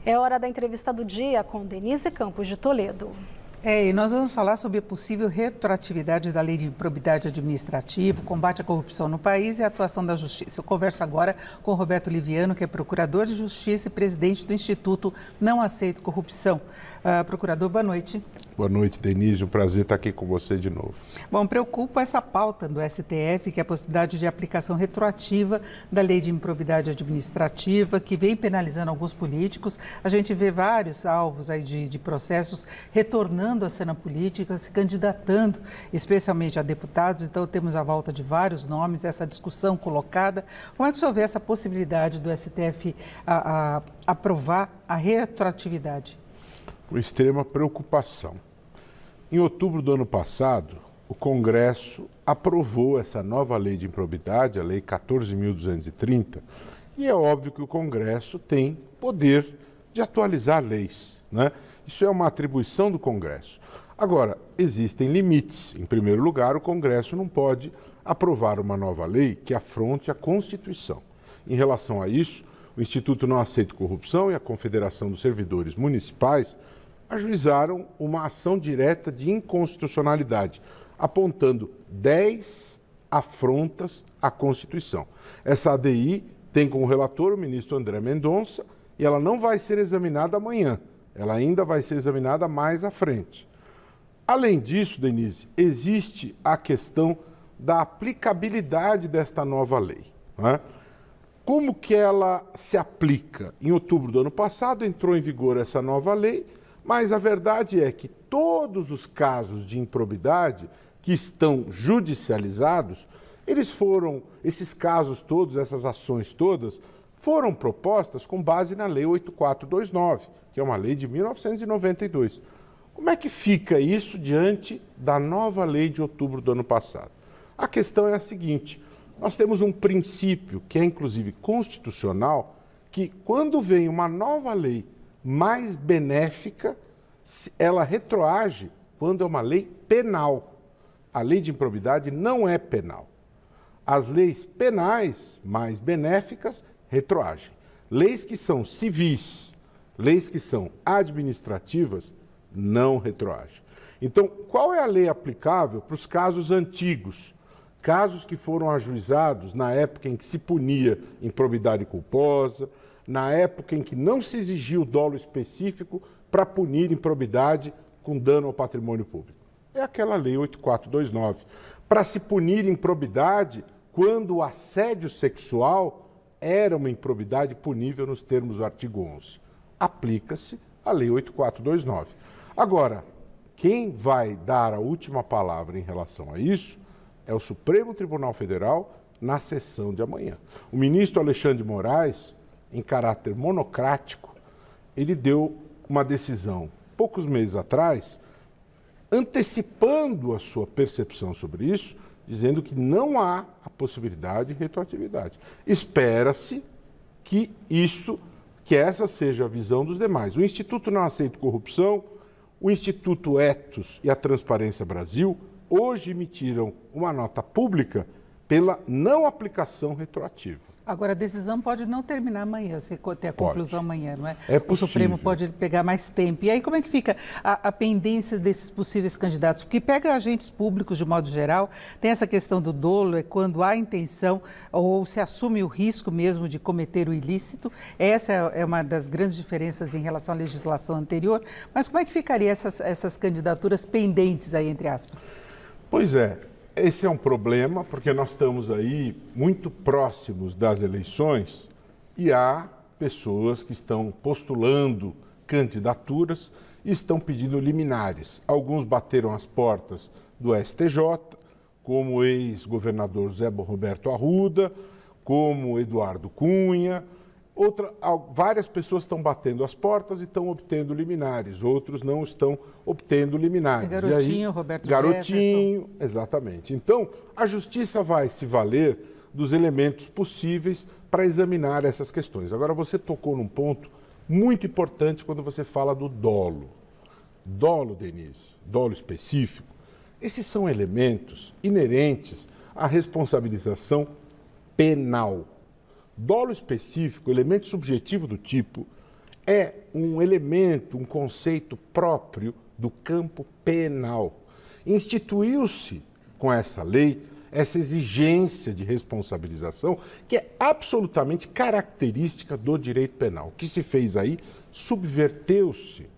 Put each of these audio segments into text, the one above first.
É hora da entrevista do dia com Denise Campos de Toledo. E nós vamos falar sobre a possível retroatividade da Lei de Improbidade Administrativa, combate à corrupção no país e a atuação da Justiça. Eu converso agora com o Roberto Liviano, que é procurador de Justiça e presidente do Instituto Não Aceito Corrupção. Procurador, boa noite. Boa noite, Denise. Um prazer estar aqui com você de novo. Bom, preocupa essa pauta do STF, que é a possibilidade de aplicação retroativa da Lei de Improbidade Administrativa, que vem penalizando alguns políticos. A gente vê vários alvos aí de processos retornando à cena política, se candidatando, especialmente a deputados. Então, temos a volta de vários nomes, essa discussão colocada. Como é que o senhor vê essa possibilidade do STF aprovar a retroatividade? Com extrema preocupação. Em outubro do ano passado, o Congresso aprovou essa nova lei de improbidade, a Lei 14.230, e é óbvio que o Congresso tem poder de atualizar leis, né? Isso é uma atribuição do Congresso. Agora, existem limites. Em primeiro lugar, o Congresso não pode aprovar uma nova lei que afronte a Constituição. Em relação a isso, o Instituto Não Aceito Corrupção e a Confederação dos Servidores Municipais ajuizaram uma ação direta de inconstitucionalidade, apontando 10 afrontas à Constituição. Essa ADI tem como relator o ministro André Mendonça e ela não vai ser examinada amanhã. Ela ainda vai ser examinada mais à frente. Além disso, Denise, existe a questão da aplicabilidade desta nova lei, né? Como que ela se aplica? Em outubro do ano passado entrou em vigor essa nova lei, mas a verdade é que todos os casos de improbidade que estão judicializados, esses casos todos, essas ações todas, foram propostas com base na Lei 8429, que é uma lei de 1992. Como é que fica isso diante da nova lei de outubro do ano passado? A questão é a seguinte: nós temos um princípio que é inclusive constitucional, que quando vem uma nova lei mais benéfica, ela retroage quando é uma lei penal. A lei de improbidade não é penal. As leis penais mais benéficas retroagem. Leis que são civis, leis que são administrativas, não retroagem. Então, qual é a lei aplicável para os casos antigos? Casos que foram ajuizados na época em que se punia improbidade culposa, na época em que não se exigia o dolo específico para punir improbidade com dano ao patrimônio público. É aquela lei 8429. Para se punir improbidade quando o assédio sexual era uma improbidade punível nos termos do artigo 11. Aplica-se a lei 8429. Agora, quem vai dar a última palavra em relação a isso é o Supremo Tribunal Federal na sessão de amanhã. O ministro Alexandre de Moraes, em caráter monocrático, ele deu uma decisão poucos meses atrás, antecipando a sua percepção sobre isso, dizendo que não há a possibilidade de retroatividade. Espera-se que essa seja a visão dos demais. O Instituto Não Aceito Corrupção, o Instituto Etos e a Transparência Brasil hoje emitiram uma nota pública pela não aplicação retroativa. Agora, a decisão pode não terminar amanhã, se ter a conclusão amanhã, não é? É possível. O Supremo pode pegar mais tempo. E aí, como é que fica a pendência desses possíveis candidatos? Porque pega agentes públicos, de modo geral, tem essa questão do dolo, é quando há intenção ou se assume o risco mesmo de cometer o ilícito. Essa é uma das grandes diferenças em relação à legislação anterior. Mas como é que ficaria essas candidaturas pendentes aí, entre aspas? Pois é. Esse é um problema, porque nós estamos aí muito próximos das eleições e há pessoas que estão postulando candidaturas e estão pedindo liminares. Alguns bateram as portas do STJ, como o ex-governador Zé Roberto Arruda, como Eduardo Cunha. Várias pessoas estão batendo as portas e estão obtendo liminares, outros não estão obtendo liminares. Garotinho, Roberto Garotinho, Jefferson. Exatamente. Então, a Justiça vai se valer dos elementos possíveis para examinar essas questões. Agora, você tocou num ponto muito importante quando você fala do dolo. Dolo, Denise, dolo específico, esses são elementos inerentes à responsabilização penal. Dolo específico, elemento subjetivo do tipo, é um elemento, um conceito próprio do campo penal. Instituiu-se com essa lei essa exigência de responsabilização que é absolutamente característica do direito penal. O que se fez aí, subverteu-se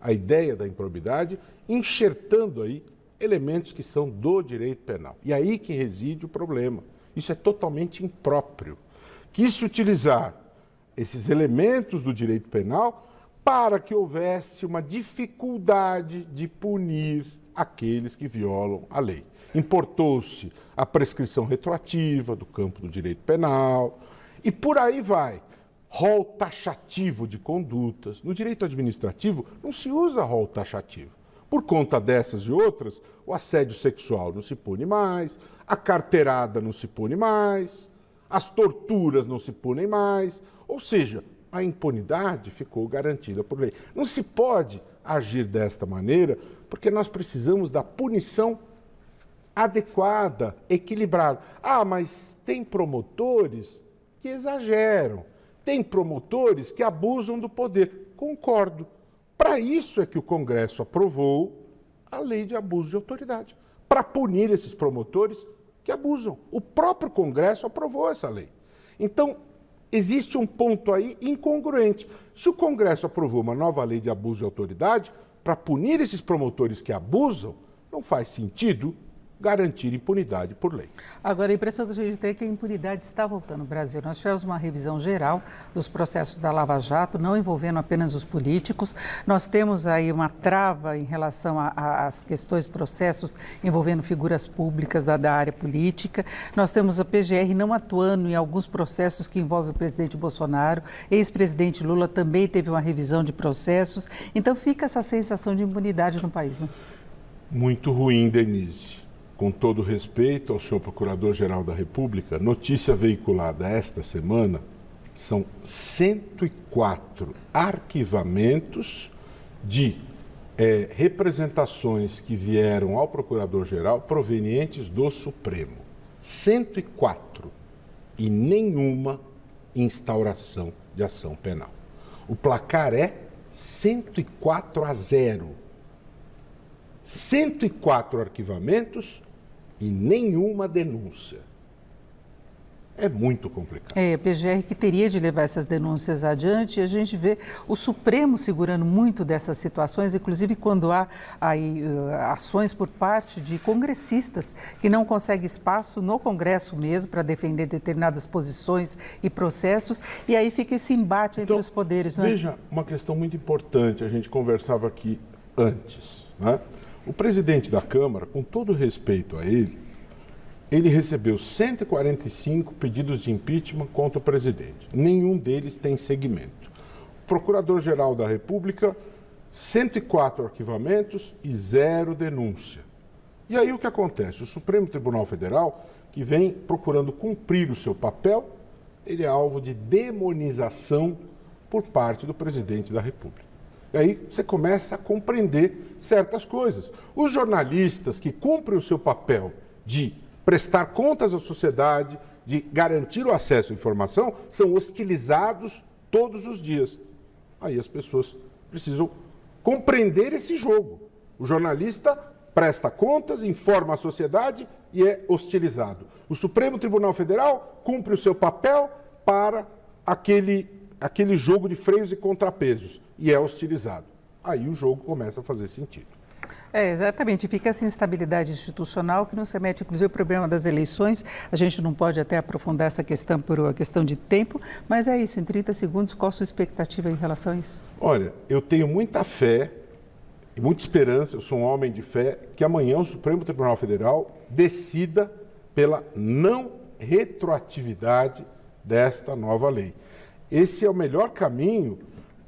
a ideia da improbidade, enxertando aí elementos que são do direito penal. E aí que reside o problema. Isso é totalmente impróprio. Quis-se utilizar esses elementos do direito penal para que houvesse uma dificuldade de punir aqueles que violam a lei. Importou-se a prescrição retroativa do campo do direito penal e por aí vai. Rol taxativo de condutas. No direito administrativo não se usa rol taxativo. Por conta dessas e outras, o assédio sexual não se pune mais, a carteirada não se pune mais, as torturas não se punem mais, ou seja, a impunidade ficou garantida por lei. Não se pode agir desta maneira, porque nós precisamos da punição adequada, equilibrada. Ah, mas tem promotores que exageram, tem promotores que abusam do poder. Concordo. Para isso é que o Congresso aprovou a lei de abuso de autoridade, para punir esses promotores que abusam. O próprio Congresso aprovou essa lei. Então, existe um ponto aí incongruente. Se o Congresso aprovou uma nova lei de abuso de autoridade, para punir esses promotores que abusam, não faz sentido garantir impunidade por lei. Agora, a impressão que a gente tem é que a impunidade está voltando no Brasil. Nós tivemos uma revisão geral dos processos da Lava Jato, não envolvendo apenas os políticos. Nós temos aí uma trava em relação às questões, processos envolvendo figuras públicas da área política. Nós temos a PGR não atuando em alguns processos que envolvem o presidente Bolsonaro. Ex-presidente Lula também teve uma revisão de processos. Então, fica essa sensação de impunidade no país, né? Muito ruim, Denise. Com todo respeito ao senhor Procurador-Geral da República, notícia veiculada esta semana, são 104 arquivamentos de representações que vieram ao Procurador-Geral provenientes do Supremo. 104. E nenhuma instauração de ação penal. O placar é 104-0. 104 arquivamentos e nenhuma denúncia. É muito complicado. A PGR que teria de levar essas denúncias adiante, e a gente vê o Supremo segurando muito dessas situações, inclusive quando há aí, ações por parte de congressistas que não conseguem espaço no Congresso mesmo para defender determinadas posições e processos, e aí fica esse embate entre os poderes. Veja, uma questão muito importante, a gente conversava aqui antes, né? O presidente da Câmara, com todo respeito a ele recebeu 145 pedidos de impeachment contra o presidente. Nenhum deles tem seguimento. O Procurador-Geral da República, 104 arquivamentos e 0 denúncia. E aí o que acontece? O Supremo Tribunal Federal, que vem procurando cumprir o seu papel, ele é alvo de demonização por parte do presidente da República. E aí você começa a compreender certas coisas. Os jornalistas que cumprem o seu papel de prestar contas à sociedade, de garantir o acesso à informação, são hostilizados todos os dias. Aí as pessoas precisam compreender esse jogo. O jornalista presta contas, informa a sociedade e é hostilizado. O Supremo Tribunal Federal cumpre o seu papel para aquele jogo de freios e contrapesos e é hostilizado. Aí o jogo começa a fazer sentido. Exatamente. Fica essa instabilidade institucional que não se mete, inclusive, o problema das eleições. A gente não pode até aprofundar essa questão por uma questão de tempo, mas é isso. Em 30 segundos, qual a sua expectativa em relação a isso? Olha, eu tenho muita fé e muita esperança, eu sou um homem de fé, que amanhã o Supremo Tribunal Federal decida pela não retroatividade desta nova lei. Esse é o melhor caminho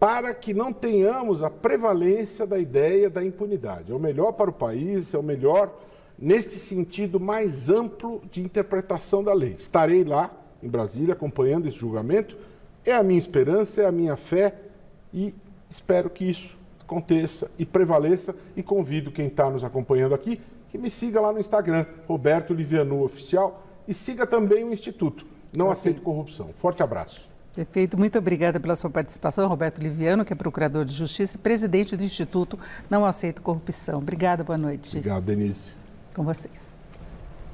para que não tenhamos a prevalência da ideia da impunidade. É o melhor para o país, é o melhor nesse sentido mais amplo de interpretação da lei. Estarei lá em Brasília acompanhando esse julgamento. É a minha esperança, é a minha fé e espero que isso aconteça e prevaleça e convido quem está nos acompanhando aqui que me siga lá no Instagram, Roberto Livianu Oficial, e siga também o Instituto Não Aceito Corrupção. Forte abraço. Perfeito, muito obrigada pela sua participação, Roberto Liviano, que é procurador de Justiça e presidente do Instituto Não Aceito Corrupção. Obrigada, boa noite. Obrigado, Denise. Com vocês.